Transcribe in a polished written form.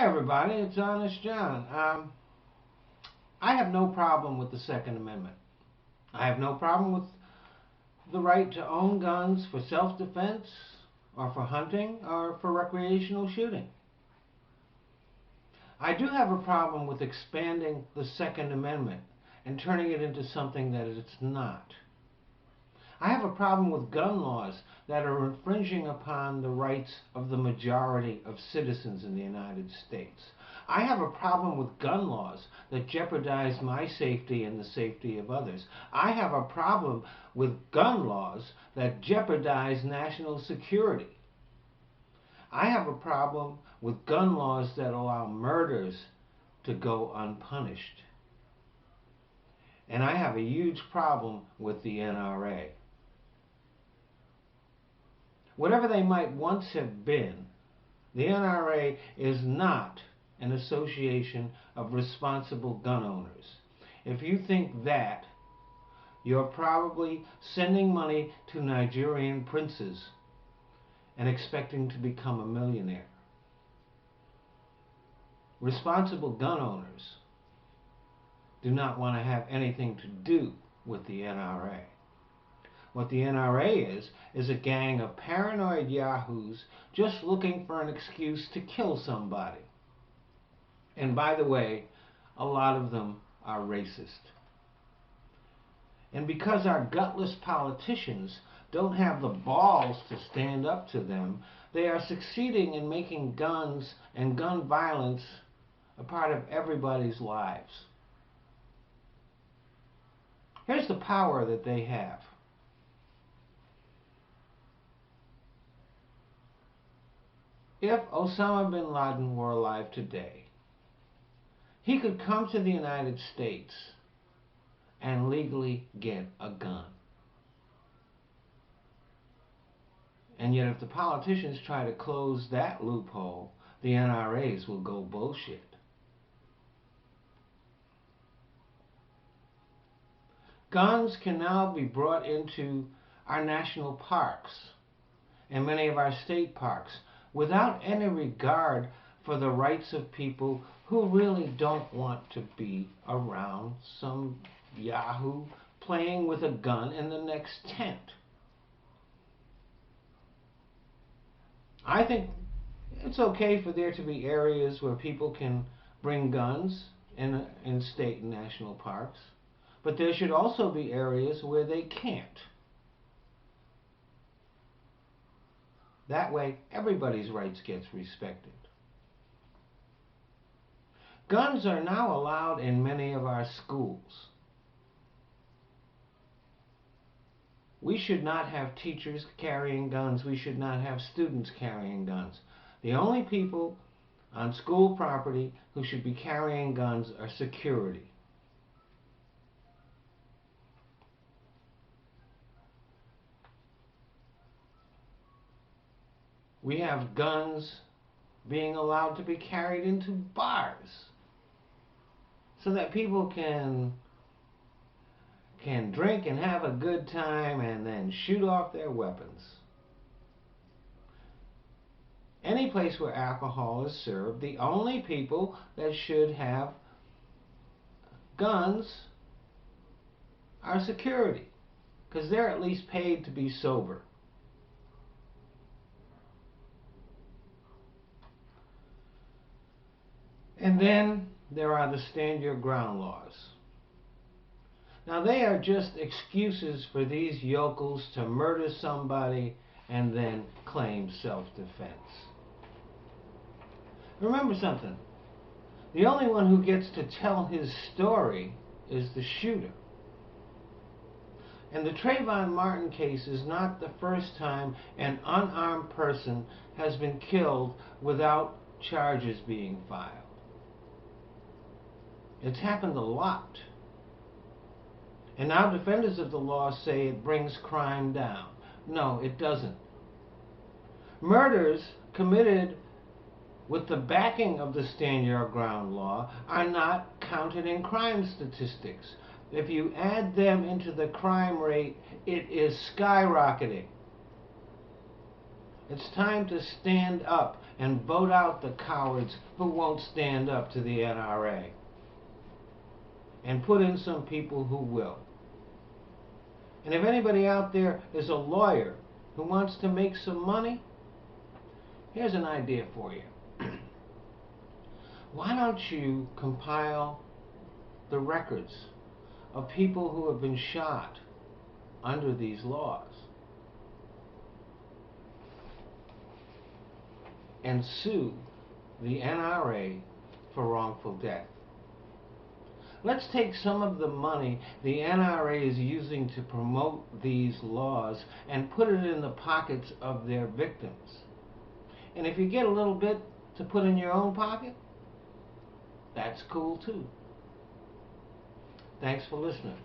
Hi everybody, it's Honest John. I have no problem with the Second Amendment. I have no problem with the right to own guns for self-defense or for hunting or for recreational shooting. I do have a problem with expanding the Second Amendment and turning it into something that it's not. I have a problem with gun laws that are infringing upon the rights of the majority of citizens in the United States. I have a problem with gun laws that jeopardize my safety and the safety of others. I have a problem with gun laws that jeopardize national security. I have a problem with gun laws that allow murders to go unpunished. And I have a huge problem with the NRA. Whatever they might once have been, the NRA is not an association of responsible gun owners. If you think that, you're probably sending money to Nigerian princes and expecting to become a millionaire. Responsible gun owners do not want to have anything to do with the NRA. What the NRA is a gang of paranoid yahoos just looking for an excuse to kill somebody. And by the way, a lot of them are racist. And because our gutless politicians don't have the balls to stand up to them, they are succeeding in making guns and gun violence a part of everybody's lives. Here's the power that they have. If Osama bin Laden were alive today, he could come to the United States and legally get a gun. And yet if the politicians try to close that loophole, the NRAs will go bullshit. Guns can now be brought into our national parks and many of our state parks without any regard for the rights of people who really don't want to be around some yahoo playing with a gun in the next tent. I think it's okay for there to be areas where people can bring guns in state and national parks, but there should also be areas where they can't. That way, everybody's rights gets respected. Guns are now allowed in many of our schools. We should not have teachers carrying guns. We should not have students carrying guns. The only people on school property who should be carrying guns are security. We have guns being allowed to be carried into bars so that people can drink and have a good time and then shoot off their weapons. Any place where alcohol is served, the only people that should have guns are security, because they're at least paid to be sober. And then there are the stand your ground laws. Now they are just excuses for these yokels to murder somebody and then claim self-defense. Remember something. The only one who gets to tell his story is the shooter. And the Trayvon Martin case is not the first time an unarmed person has been killed without charges being filed. It's happened a lot. And now defenders of the law say it brings crime down. No, it doesn't. Murders committed with the backing of the Stand Your Ground law are not counted in crime statistics. If you add them into the crime rate, it is skyrocketing. It's time to stand up and vote out the cowards who won't stand up to the NRA, and put in some people who will. And if anybody out there is a lawyer who wants to make some money, here's an idea for you. Why don't you compile the records of people who have been shot under these laws and sue the NRA for wrongful death? Let's take some of the money the NRA is using to promote these laws and put it in the pockets of their victims. And if you get a little bit to put in your own pocket, that's cool too. Thanks for listening.